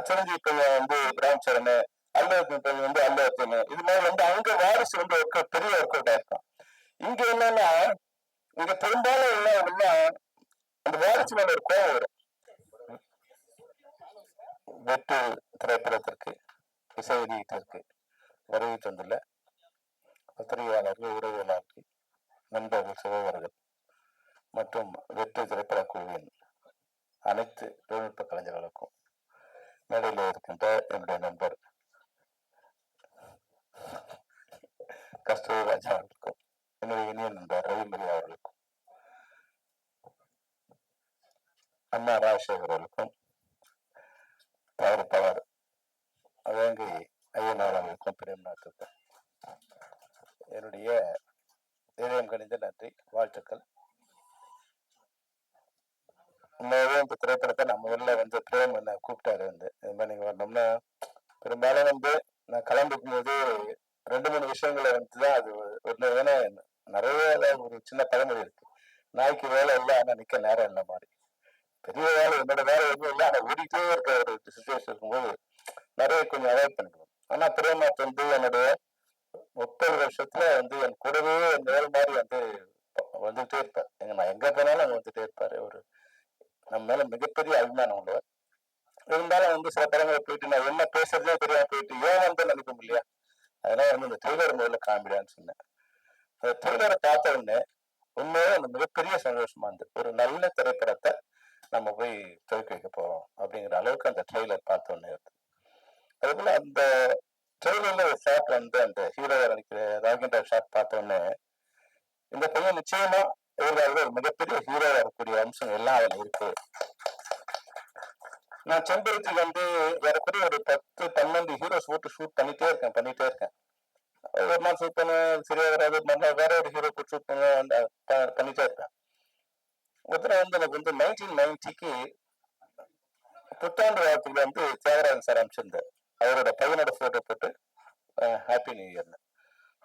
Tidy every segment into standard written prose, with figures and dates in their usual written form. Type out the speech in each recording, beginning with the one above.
சிரஞ்சீவி பையன் வந்து ராம்சரண், அல்லு அர்ஜுன் பையன் வந்து அல்லு அர்ஜுன். இது மாதிரி வந்து அங்க வாரிசு வந்து பெரிய ஒர்க் அவுட் ஆயிருக்கும். இங்க என்னன்னா, இங்க பெரும்பாலும் என்ன அந்த வாரிசு மேல ஒரு கோவம் வரும். வெட்டு திரைப்படத்திற்கு இசை வெளியீட்டிற்கு வருகை தந்துள்ள பத்திரிகையாளர்கள், உறவியாளர்கள், நண்பர்கள், சகோதரர்கள் மற்றும் வெற்றி திரைப்பட குழுவின் அனைத்து தொழில்நுட்ப கலைஞர்களுக்கும், மேடையில் இருக்கின்ற என்னுடைய நண்பர் கஸ்தூரி ராஜா அவர்களுக்கும், என்னுடைய இனிய நண்பர் ரவிமணி அவர்களுக்கும், அண்ணா ராஜசேகர் அவர்களுக்கும், தயாரிப்பாளர் வேங்கை ஐயனார் அவர்களுக்கும், பிரேம்நாத்துக்கும் என்னுடைய இதயம் கணிந்த நன்றி, வாழ்த்துக்கள். உண்மையாவே இந்த திரைப்படத்தை நான் முதல்ல வந்து பிரேம் என்ன கூப்பிட்டாரு வந்து, இது மாதிரி நீங்க வரணும்னா, பெரும்பாலும் வந்து நான் கிளம்பிக்கும் போது 2-3 விஷயங்களை வந்துதான் அது ஒன்று. ஏன்னா நிறைய ஒரு சின்ன பழமொழி இருக்கு, நாய்க்கு வேலை இல்லை ஆனா நிக்க நேரம் இல்லை மாதிரி. பெரிய வேலை, என்னோட வேலை எதுவும் இல்லை ஆனா ஓடிட்டே இருக்க ஒரு சுச்சுவேஷன் இருக்கும்போது நிறைய கொஞ்சம் அவாய்ட் பண்ணிக்கணும். ஆனா பிரேம்நாத் வந்து என்னுடைய 30 வருஷத்துல வந்து என் கூடவே நேரம் மாதிரி வந்து வந்துட்டே இருப்பார். நான் எங்க போனாலும் அங்க வந்துட்டே இருப்பாரு. ஒரு நம்ம மேல மிகப்பெரிய அபிமானம் உள்ளவர். இருந்தாலும் வந்து சில படங்களை போயிட்டு நான் என்ன பேசுறதே தெரியாம போயிட்டு ஏன் வந்து நினைக்கும் இல்லையா, அதனால வந்து இந்த ட்ரெய்லர் முதல்ல காமிடான்னு சொன்னேன். அந்த ட்ரெய்லரை பார்த்த உடனே உண்மையே அந்த மிகப்பெரிய சந்தோஷமா இருந்து, ஒரு நல்ல திரைப்படத்தை நம்ம போய் துவக்கி வைக்க போறோம் அப்படிங்கிற அளவுக்கு அந்த ட்ரெய்லர் பார்த்த உடனே இருக்கு. அதே போல அந்த ட்ரெய்லர்ல ஒரு ஷாட் வந்து அந்த ஹீரோவை நினைக்கிற ராகேந்திர ஷாட் பார்த்த உடனே இந்த பையன் நிச்சயமா எதிர்காலத்தில் ஒரு மிகப்பெரிய ஹீரோவா இருக்கக்கூடிய அம்சம் எல்லாம் அதுல இருக்கு. நான் செம்பருத்தி வந்து ஏறக்குறைய ஒரு 10-12 ஹீரோஸ் போட்டு ஷூட் பண்ணிட்டே இருக்கேன். ஒரு நாள் ஷூட் பண்ண சரியா வராது, மறுநாள் வேற ஒரு ஹீரோ போட்டு ஷூட் பண்ணிட்டே இருப்பேன். ஒருத்தர் வந்து எனக்கு வந்து 1990க்கு புத்தாண்டு வாழ்த்துக்கள் வந்து தியாகராஜன் சார் அமைச்சிருந்தார். அவரோட பையனோட போட்டோ போட்டு ஹாப்பி நியூ இயர்னு.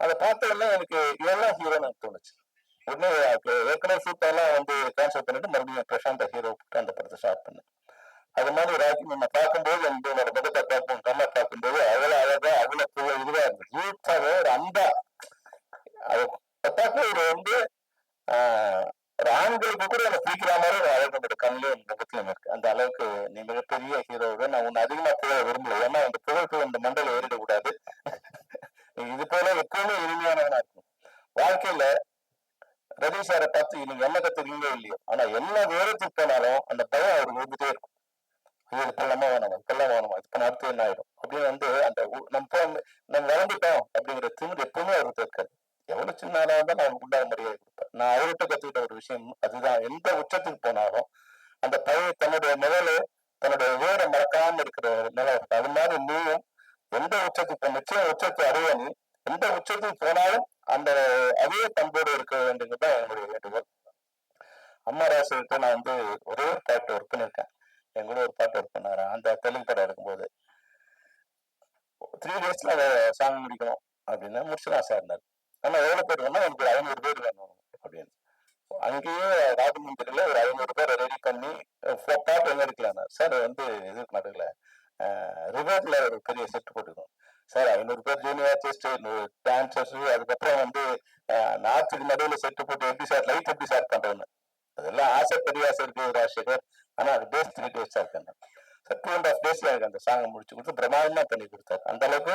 அதை பார்த்த உடனே எனக்கு இதெல்லாம் ஹீரோன்னு எனக்கு தோணுச்சு. உடனே ஏற்கனவே ஷூட் எல்லாம் வந்து கேன்சல் பண்ணிட்டு மறுபடியும் பிரசாந்த ஹீரோ போட்டு அந்த படத்தை ஸ்டார்ட் பண்ணேன். அது மாதிரி ராக்கி நம்ம பார்க்கும்போது என்னோட படத்தை கண்ணா பார்க்கும்போது அவ்வளோ அழகா அவ்வளோ இதுவா இருந்தது. யூத்தாக ஒரு அன்பா அதை பார்க்க ஒரு வந்து ஒரு ஆண்களுக்கு கூட அதை பிடிக்கிற மாதிரி ஒரு அழகு கண்ணிலையும் முகத்திலும் இருக்கு. அந்த அளவுக்கு நீ மிகப்பெரிய ஹீரோவை நான் உன்னை அதிகமா புகழ விரும்பல. ஏன்னா அந்த புகழ்க்கு இந்த மண்டல ஏறிடக்கூடாது. இது போல எப்பவுமே இனிமையானவனா இருக்கும். வாழ்க்கையில ரவி சாரை பார்த்து நீங்க என்ன கத்துக்கீங்களோ இல்லையோ, ஆனா என்ன வேறத்துக்கு போனாலும் அந்த பயம் அவருக்கு வந்துட்டே இருக்கும். இது இப்பெல்லாமா வேணுமா, இப்பெல்லாம் வேணுமா, இப்ப அடுத்து என்ன ஆயிடும் அப்படின்னு வந்து அந்த நம்ம வளர்ந்துட்டோம் அப்படிங்கிற திமிர் எப்பவுமே அவருக்கு இருக்காது. எவ்வளவு சின்ன ஆளா இருந்தாலும் அவருக்கு உண்டாக மரியாதை கொடுப்பேன். நான் அவர்கிட்ட கத்துக்கிட்ட ஒரு விஷயம் அதுதான். எந்த உச்சத்துக்கு போனாலும் அந்த பையன் தன்னுடைய நிழலு தன்னுடைய வேரை மறக்காம இருக்கிற நிலை இருக்கு. அது மாதிரி நீயும் எந்த உச்சத்துக்கு நிச்சயம் உச்சத்தை அறிய நீ எந்த உச்சத்துக்கு போனாலும் அந்த அதே பண்போடு இருக்க வேண்டுங்கிறதான் என்னுடைய வேண்டுகோள். அம்மா ராசிட்ட நான் வந்து ஒரே ஒரு பாட்டு ஒர்க் பண்ணியிருக்கேன். என் கூட ஒரு பாட்டு ஒர்க் பண்ணாரு அந்த தெலுங்கு படம் இருக்கும்போது. 3 daysல சாங் முடிக்கணும் அப்படின்னு முடிச்சுதான் சார் இருந்தாரு. ஆனா எவ்வளவு பேர் வேணும், எனக்கு ஒரு 500 பேர் வேணும் அப்படின்னு. அங்கேயே ராஜமந்திரில ஒரு 500 பேரை ரெடி பண்ணி பாட்டு எங்க எடுக்கலாம் சார் வந்து இதுக்கு நடுவில் ரிவர்ல ஒரு பெரிய செட் போட்டுக்கணும் சார். 500 பேர் ஜூனியர் ஆர்டிஸ்ட், டான்சர்ஸ், அதுக்கப்புறம் வந்து நார்த்துக்கு நடுவில் செட்டு போட்டு எப்படி சார் லைட் எப்படி சார் பண்றேன்னு அதெல்லாம் ஆசை, பெரிய ஆசை இருக்கு ராஜசேகர். ஆனா அது டேஸ் 3 days இருக்கேன். 2.5 days எனக்கு அந்த சாங்கை முடிச்சு கொடுத்து பிரம்மாண்டமா பண்ணி கொடுத்தாரு. அந்த அளவுக்கு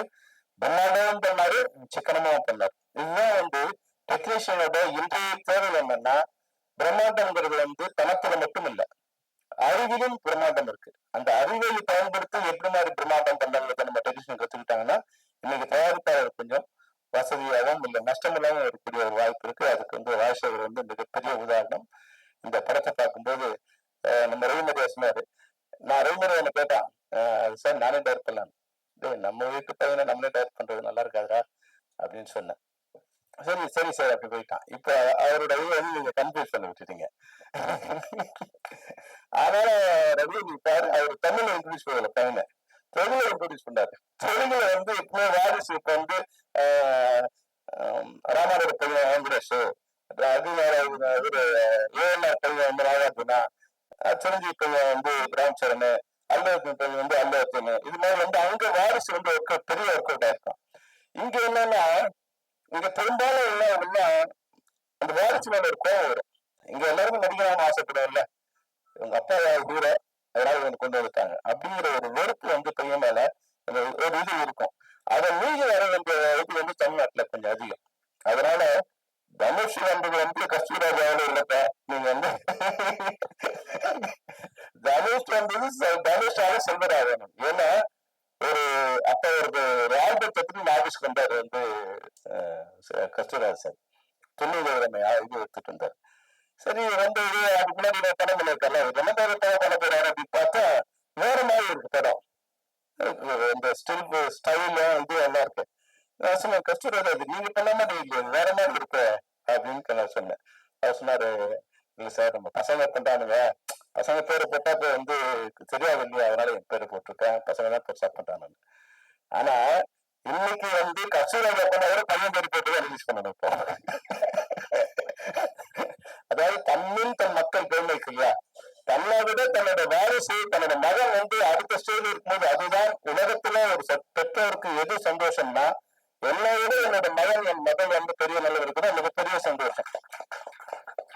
பிரம்மாண்டமும் பண்ணாரு, சிக்கனமும் பண்ணாரு. இதுதான் வந்து டெக்னீஷியனோட இன்றைய தேவை. என்னன்னா பிரம்மாண்டம்ங்கிறது வந்து பணத்துல மட்டும் இல்லை, அறிவிலும் பிரம்மாண்டம் இருக்கு. அந்த அறிவை பயன்படுத்தி எப்படி மாதிரி பிரம்மாண்டம் பண்ணாங்கிறத நம்ம டெக்னீஷியன் கத்துக்கிட்டாங்கன்னா இன்னைக்கு தயாரிப்பாளர் கொஞ்சம் வசதியாகவும் இல்லை நஷ்டம் இல்லாமல் இருக்கக்கூடிய ஒரு வாய்ப்பு இருக்கு. அதுக்கு வந்து ராஜசேகர் வந்து மிகப்பெரிய உதாரணம். இந்த படத்தை பார்க்கும்போது நம்ம ரவிமரியா சொன்னாரு. நான் ரவிமரியா என்ன கேட்டான், சார் நானே டைரக்ட் பண்ணலாம். நம்ம வீட்டு பையனை நம்மளே டைரக்ட் பண்றது நல்லா இருக்காதா அப்படின்னு சொன்னேன். சரி சரி சார் அப்படி போயிட்டான். இப்ப அவரோட இது வந்து நீங்க கன்ஃபியூஸ் பண்ணி விட்டுட்டீங்க. அதனால ரவி பாரு, அவர் தமிழ்ல இன்ட்ரடியூஸ் பண்ணல பையனை, தெலுங்குல இன்ட்ரடியூஸ் பண்ணாரு. தெலுங்குல வந்து எப்பவுமே வாரிசு இப்ப வந்து ராமாவோட பையன் ஆந்திரேஷ், அது வேற ஒரு ஏஎன்ஆர் பையன் வந்து நாகார்ஜுனா, சிரஞ்சீவி பையன் வந்து ராம்சரண், அல்லு அர்ஜுன் பையன் வந்து அல்லு அர்ஜுன். இது மாதிரி வந்து அங்க வாரிசு வந்து பெரிய ஒர்க் அவுட் ஆயிருக்கும். இங்க என்னன்னா இங்க பெரும்பாலும் என்ன அந்த வாரிசு மேல ஒரு கோவம் வரும். இங்க எல்லாருமே நடிகரான ஆசைப்படுவாங்கல்ல, உங்க அப்பா ஹீரோ அதனால இவங்க கொண்டு வந்துட்டாங்க அப்படிங்கிற ஒரு வெறுப்பு வந்து பையன் மேல ஒரு இது இருக்கும். அதை மீறி வர வேண்டிய இது வந்து தமிழ்நாட்டுல கொஞ்சம் அதிகம். அதனால தனுஷ் வந்து கஸ்தூராஜாவோட இல்லப்ப நீங்க வந்து தனுஷ் வந்தது தனுஷால செல்வராகவன். ஏன்னா ஒரு அப்ப ஒரு ஆல்பத்தை பத்தி ஆபீஸ்க்கு வந்தாரு வந்து கஸ்தூராஜ் சார் தொண்ணூறு இது எடுத்துட்டு இருந்தார். சரி வந்து இது அதுக்கு முன்னாடி படம் பண்ணிருக்கல என்ன படம் பண்ண போறாரு அப்படின்னு பார்த்தா வேற மாதிரி இருக்கு படம். இந்த ஸ்டைல் இது எல்லாம் இருக்கு. நான் சொன்னேன் கஸ்தூராஜ் நீங்க பண்ண மாதிரி இல்லையா வேற மாதிரி இருக்கு அப்படின்னு நான் சொன்னேன். அவர் சொன்னாரு இல்ல சார் நம்ம பசங்க பண்றானுங்க, பசங்க பேரை போட்டா இப்ப வந்து தெரியாது இல்லையா அதனால என் பேரை போட்டிருக்கேன், பசங்க தான் பெருசா பண்றானு. ஆனா இன்னைக்கு வந்து கஸ்தூராஜ் பண்ண பையன் பேர் போட்டு தான் ரிலீஸ் பண்ணணும் இப்போ. அதாவது தன்னின் தன் மக்கள் பெருமைக்கு இல்லையா, தன்னை விட தன்னோட வாரிசு தன்னோட மகன் வந்து அடுத்த ஸ்டேஜ் இருக்கும்போது அதுதான் உலகத்துல ஒரு பெற்றோருக்கு எது சந்தோஷம்னா என்னை விட என்னோட மகன் என் மகன் வந்து பெரிய நிலையில் இருக்குதோ மிகப்பெரிய சந்தோஷம்.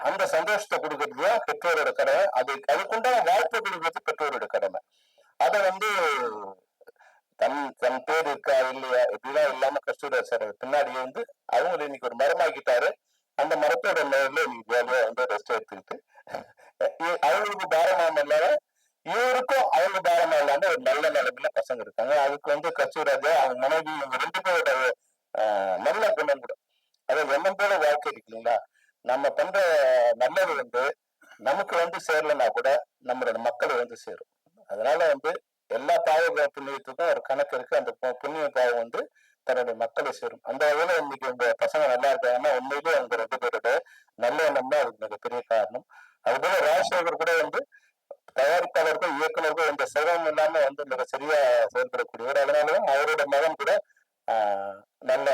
அந்த சந்தோஷத்தை கொடுக்கறதுதான் பெற்றோரோட கடமை. அதுக்குண்டான வாய்ப்பை கொடுக்கறது பெற்றோரோட கடமை. அதை வந்து தன் பேர் இருக்கா இல்லையா இப்படிலாம் இல்லாம கஸ்தூராஜ் சார் பின்னாடி வந்து அவங்களை இன்னைக்கு ஒரு மரமாக்கிட்டாரு. அந்த மரத்தோட நேரில் இன்னைக்கு வேலையா வந்து ரெஸ்ட் எடுத்துக்கிட்டு அவங்களுக்கு பாரமாம இல்லாத இவருக்கும் அவங்க பாரமா இல்லாம ஒரு நல்ல நிலைமையில பசங்க இருக்காங்க. அதுக்கு வந்து கஸ்தூராஜா அவங்க மனைவி இவங்க 2 பேரோட நல்ல குணம் கூட. அதாவது எண்ணம் போல வாழ்க்கை இருக்கு இல்லைங்களா, நம்ம பண்ற நல்லது வந்து நமக்கு வந்து சேரலன்னா கூட நம்மளோட மக்களை வந்து சேரும். அதனால வந்து எல்லா பாவ புண்ணியத்துக்கும் ஒரு கணக்கு இருக்கு. அந்த புண்ணிய பாவம் வந்து தன்னுடைய மக்களை சேரும். அந்த வகையில இன்னைக்கு இந்த பசங்க நல்லா இருக்காங்கன்னா உண்மையிலேயே அவங்க 2 பேரோட நல்ல எண்ணம் தான் அதுக்கு மிகப்பெரிய காரணம். அதுபோல ராஜசேகர் கூட வந்து தயாரிப்பாளருக்கும் இயக்குநருக்கும் எந்த சிரமம் இல்லாம வந்து மிக சரியா செயல்படக்கூடியவர். அதனாலதான் அவரோட மகன் கூட நல்ல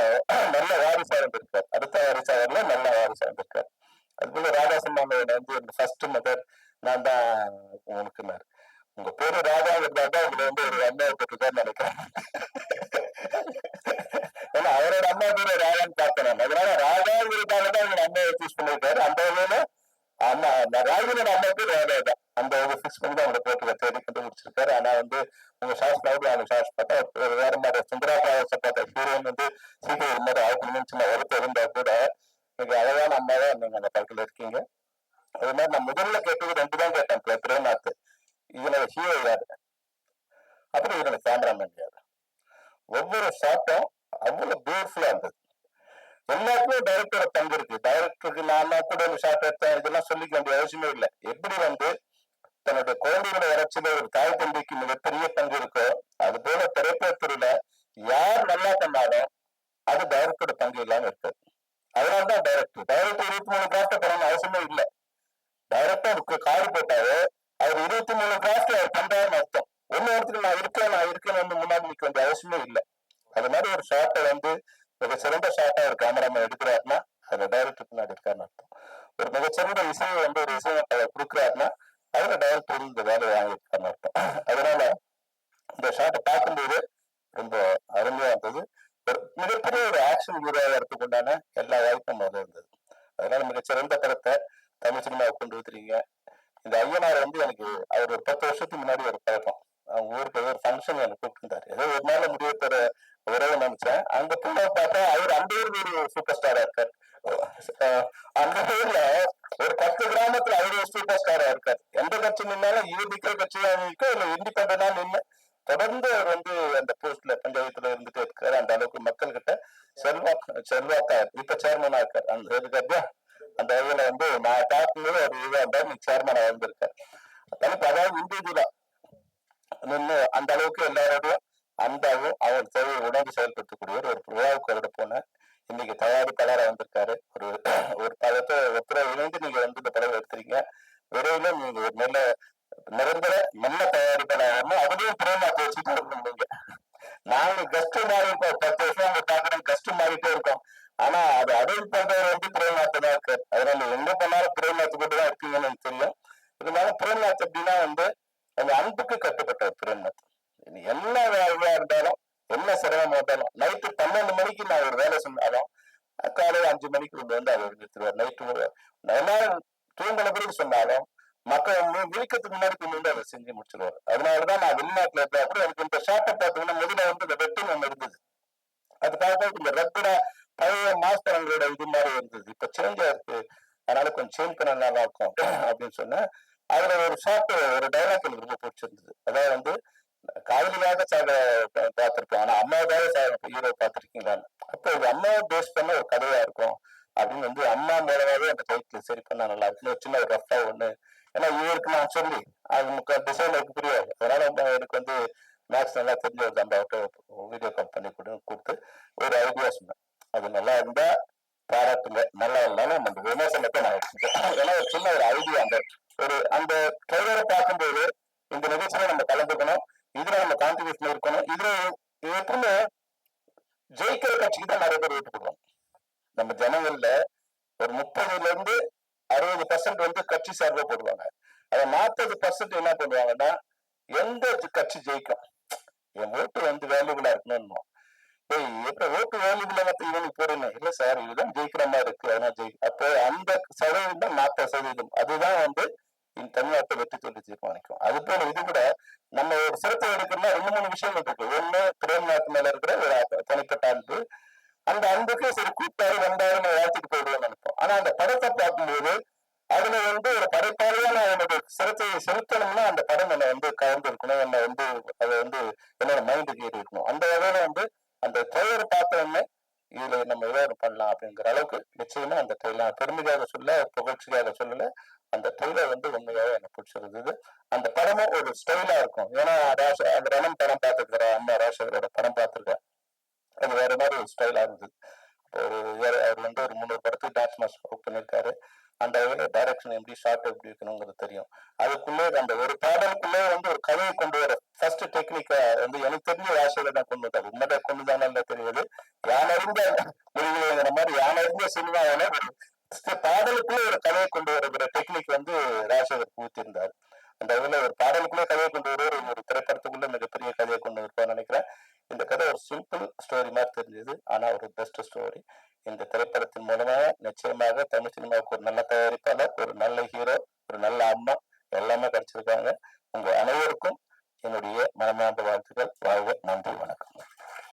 நல்ல வாரிசா இருந்திருக்கார். அடுத்த வாரிசாளர்ல நல்ல வாரிசா இருந்திருக்கார். அதுபோல ராதாசம்மாவோட வந்து ஃபர்ஸ்ட் மதர் நான் தான் உனக்குனாரு. உங்க பேரு ராதாங்கிறதா இதுல வந்து ஒரு அம்மா போட்டுதான் நினைக்கிறேன். ஏன்னா அவரோட அம்மா பேரு ராதான்னு பார்த்தேன். அதனால ராதாங்கிறதுக்காக தான் எங்க அம்மாவை சூஸ் பண்ணிருக்காரு. அந்த வகையில அம்மா ராஜனோட அம்மா பேர் ராதா தான். அந்த ஃபிக்ஸ் பண்ணி தான் அவங்க போட்டு தேடி கண்டுபிடிச்சிருக்காரு. ஆனா வந்து உங்க சாஸ்திராவது அவங்க சாஸ் பார்த்தா வேற மாதிரி சுந்தரா பார்த்தா ஹீரோயின் வந்து சீக்கிரம் ஒரு மாதிரி ஆகணும்னு சின்ன வருத்தம் இருந்தா கூட இன்னைக்கு அழகான அம்மாதான் நீங்க அந்த படத்துல இருக்கீங்க. அது மாதிரி நான் முதல்ல கேட்டது 2 தான் கேட்டேன். பிரேம்நாத் இதுல ஹீரோ யாரு, அப்புறம் இதுல கேமராமேன் யாரு. ஒவ்வொரு ஷாட்டும் அவ்வளவு பியூட்டிஃபுல்லா இருந்தது. எல்லாருக்குமே டைரக்டரோட பங்கு இருக்கு. டைரக்டருக்கு நான் கூட ஒரு ஷாட் எடுத்தேன் இதெல்லாம் சொல்லிக்க வேண்டிய அவசியமே இல்லை. எப்படி வந்து தன்னுடைய குழந்தைகளை வளர்ச்சியில ஒரு தாய் தந்தைக்கு மிகப்பெரிய பங்கு இருக்கோ அது போல திரைப்படத்துறையில யார் நல்லா பண்ணாலும் அது டைரக்டரோட பங்கு இல்லாம இருக்காது. அதனாலதான் டைரக்டர் 23 கிராஃப்ட் பண்ணணும் அவசியமே இல்லை. டைரக்டருக்கு காடு போட்டாவே அவர் 23 கிராஃப்ட் அவர் பண்றாருன்னு அர்த்தம். ஒண்ணு இடத்துல நான் இருக்கேன் வந்து முன்னாடி நிற்க வேண்டிய அவசியமே இல்லை. அது மாதிரி ஒரு ஷாட்டை வந்து மிகச்சிறந்த ஷாட்டா ஒரு கேமராமேன் எடுக்கிறாருன்னா அதுல டைரக்டர் பின்னாடி இருக்காருன்னு அர்த்தம். ஒரு மிகச்சிறந்த இசையை வந்து ஒரு இசையமைப்பாளர் கொடுக்குறாருன்னா அதுல டைரக்டர் இந்த வேலையை வாங்கியிருக்காருன்னு அர்த்தம். அதனால இந்த ஷாட்டை பார்க்கும்போது ரொம்ப அருமையா இருந்தது. ஒரு மிகப்பெரிய ஒரு ஆக்ஷன் ஹீரோவா வரதுக்கு உண்டான எல்லா வாய்ப்பும் முதல்ல இருந்தது. அதனால மிகச்சிறந்த படத்தை தமிழ் சினிமாவை கொண்டு வந்துருக்கீங்க. இந்த ஐயனார் வந்து எனக்கு அவர் ஒரு 10 வருஷத்துக்கு முன்னாடி ஒரு பழக்கம். அவங்க ஊருக்கு ஒரு ஃபங்க்ஷன் எனக்கு கூப்பிட்டுருந்தாரு. ஏதோ ஒரு நாள் முடிவு உறவு நினைச்சேன். அங்க போன பார்த்தா அவர் அந்த ஊருக்கு ஒரு சூப்பர் ஸ்டாரா இருக்காரு. அந்த ஊர்ல ஒரு 10 கிராமத்துல அவரு ஒரு சூப்பர் ஸ்டாரா இருக்காரு. எந்த கட்சி நின்னாலும் இவர் நிக்கிற கட்சியா நிற்கும் இல்ல இண்டிபெண்டா நின்று தொடர்ந்து அவர் வந்து அந்த போஸ்ட்ல பஞ்சாயத்துல இருந்துட்டு இருக்காரு. அந்த அளவுக்கு மக்கள் கிட்ட செல்வாக்கா இப்ப சேர்மனா இருக்காரு. அந்த அந்த வகையில வந்து நான் பார்க்கும்போது ஒரு இதுவா இருந்தா நீ சேர்மனா வந்திருக்காரு. தனக்கு அதாவது இண்டிவிஜுவலா நின்று அந்த அளவுக்கு எல்லாரோடையும் அன்பாகவும் அவர் தேவையை உணர்ந்து செயல்படுத்தக்கூடிய ஒரு விழாவுக்கு அவரோட போனேன். இன்னைக்கு தயாரிப்பாளராக வந்திருக்காரு. ஒரு படத்தை ஒருத்தர இணைந்து நீங்க வந்து இந்த படம் எடுத்துறீங்க. விரைவில் நீங்க ஒரு நல்ல தயாரிப்பாளர் அதுலயும் பிரேமாத்தை வச்சுட்டு இருக்கணும். நாங்க கஸ்ட் மாறி இருக்கோம். 10 வருஷம் அவங்க பாக்குறோம் கஸ்ட் மாறிட்டே இருக்கோம். ஆனா அது அடல் பண்றவர் வந்து பிரேமாத்தை தான் இருக்காரு. அதனால எங்க பண்ணாலும் பிரேமாத்து கூட தான் இருக்கீங்கன்னு எனக்கு தெரியும். இருந்தாலும் பிரேம்நாத் எப்படின்னா வந்து அந்த அன்புக்கு கட்டுப்பட்டது. என்ன வேலையா இருந்தாலும் என்ன சிரமமா இருந்தாலும் நைட்டு 12 மணிக்கு நான் ஒரு வேலை சொன்னாலும் காலையில 5 மணிக்கு கொண்டு வந்து அதை நிறுத்திடுவார். நைட்டு எல்லாரும் தூங்கின பிறகு சொன்னாலும் மக்கள் விழிக்கிறதுக்கு முன்னாடி கொண்டு வந்து அதை செஞ்சு முடிச்சிருவாரு. அதனாலதான் நான் வெளிநாட்டுல இருந்தா கூட எனக்கு இந்த ஷார்ட்டை பார்த்தீங்கன்னா முதல்ல வந்து இந்த வெட்டிங் ஒன்று இருந்தது. அது பார்க்க இந்த ரெப்படா பழைய மாஸ்டரங்களோட இது மாதிரி இருந்தது. இப்ப சேஞ்சா இருக்கு, அதனால கொஞ்சம் சேஞ்ச் பண்ண நல்லா இருக்கும் அப்படின்னு சொன்னா அதுல ஒரு ஷார்ட் ஒரு டைலாக் எனக்கு ரொம்ப பிடிச்சிருந்தது. அதாவது வந்து காதலியாக சாக பார்த்திருப்போம், ஆனா அம்மாவுக்காக சாக ஹீரோ பார்த்திருக்கீங்களான்னு. அப்போ இது அம்மாவை பேஸ் பண்ண ஒரு கதையா இருக்கும் அப்படின்னு வந்து அம்மா மூலமாவே அந்த டைட்டில் சரி பண்ணா நல்லா இருக்கும். சின்ன ஒரு ரஃபா ஒண்ணு, ஏன்னா இவருக்கு நான் சொல்லி அது முக்கால் டிசைன் எனக்கு புரியாது. அதனால எனக்கு வந்து மேக்ஸ் நல்லா தெரிஞ்ச ஒரு தம்பாவிட்ட வீடியோ கால் பண்ணி கொடுத்து ஒரு ஐடியா சொன்னேன். அது நல்லா இருந்தா பாராட்டுங்க, நல்லா இருந்தாலும் அந்த விமர்சனத்தை நான் எடுத்துக்கிறேன். ஏன்னா ஒரு சின்ன ஒரு ஐடியா, அந்த ட்ரெய்லரை பார்க்கும்போது இந்த நிகழ்ச்சியில நம்ம கலந்துக்கணும், இதுல நம்ம கான்ட்ரிபியூஷன் இருக்கணும். இதுல எப்பவுமே ஜெயிக்கிற கட்சிக்கு தான் நிறைய பேர் ஓட்டு போடுவாங்க. நம்ம ஜனங்கள்ல ஒரு 30% வந்து கட்சி சார்பா போடுவாங்க. அதை 40% என்ன பண்ணுவாங்கன்னா எந்த கட்சி ஜெயிக்கும், என் ஓட்டு வந்து வேல்யூபிளா இருக்கணும்னு. எப்ப ஓட்டு வேல்யூபிளா இவனுக்கு போறேன்னு இல்ல சார், இதுதான் ஜெயிக்கிற மாதிரி இருக்கு, அதனால அப்போ அந்த சதவீதம் 40%, அதுதான் வந்து தமிழ்நாட்டை வெற்றி தோல்வி தீர்மானிக்கும். அது போல இது கூட நம்ம ஒரு சிறப்பு எடுக்கணும்னா 2-3 விஷயங்கள் இருக்கு. ஒண்ணு பிரேம்நாத் மேல இருக்கிற ஒரு தனிப்பட்ட அன்பு, அந்த அன்புக்கு சரி கூப்பிட்டாரு வந்தாரு வாழ்த்துட்டு போயிடுவோம்னு நினைப்போம். ஆனா அந்த படத்தை பார்க்கும்போது அதுல வந்து ஒரு படைப்பாளியா நான் என்னோட சிறப்பை செலுத்தணும்னா அந்த படம் என்னை வந்து கலந்து இருக்கணும், என்னை வந்து அதை வந்து என்னோட மைண்டுக்கு ஏறி இருக்கணும். அந்த வகையில வந்து அந்த ட்ரெய்லர் பார்த்தோன்னே இதுல நம்ம ஏதாவது பண்ணலாம் அப்படிங்கிற அளவுக்கு நிச்சயமா அந்த ட்ரெய்லர் பெருமைக்காக சொல்ல புகழ்ச்சிக்காக சொல்லல, அந்த ட்ரெய்லர் வந்து உண்மையாக எனக்கு பிடிச்சிருந்தது. அந்த படமும் ஒரு ஸ்டைலா இருக்கும். ஏன்னா அந்த ரணம் படம் பார்த்துருக்கிறேன், அம்மா ராஜசேகரோட படம் பார்த்துருக்கேன். அது வேற மாதிரி ஒரு ஸ்டைலா இருந்தது. அவர் வந்து ஒரு 300 படத்துக்கு டான்ஸ் மாஸ்டர் ஒர்க் பண்ணியிருக்காரு. அந்த வகையில டைரக்ஷன் எப்படி ஷார்ட் எப்படி இருக்கணுங்கிறது தெரியும். அதுக்குள்ளே அந்த ஒரு பாடலுக்குள்ளே வந்து ஒரு கதையை கொண்டு வர ஃபர்ஸ்ட் டெக்னிக்கா வந்து எனக்கு தெரிஞ்ச ராசியில தான் கொண்டு வந்தார். உண்மைதான் கொண்டு தானே தெரியுது. யானறிந்த மொழிங்கிற மாதிரி யானறிந்த சினிமாவில ஒரு பாடலுக்குள்ளே ஒரு கதையை கொண்டு வருகிற டெக்னிக் வந்து ராஜசேகர் பூத்திருந்தார். அந்த வகையில ஒரு பாடலுக்குள்ளே கதையை கொண்டு வருவார், ஒரு திரைப்படத்துக்குள்ள மிகப்பெரிய கதையை கொண்டு வருவான்னு நினைக்கிறேன். இந்த கதை ஒரு சிம்பிள் ஸ்டோரி மாதிரி தெரிஞ்சது, ஆனா ஒரு பெஸ்ட் ஸ்டோரி. இந்த திரைப்படத்தின் மூலமாக நிச்சயமாக தமிழ் சினிமாவுக்கு ஒரு நல்ல தயாரிப்பாளர், ஒரு நல்ல ஹீரோ, ஒரு நல்ல அம்மா எல்லாமே கிடைச்சிருக்காங்க. உங்க அனைவருக்கும் என்னுடைய மனமார்ந்த வாழ்த்துக்கள். வாழ்க. நன்றி, வணக்கம்.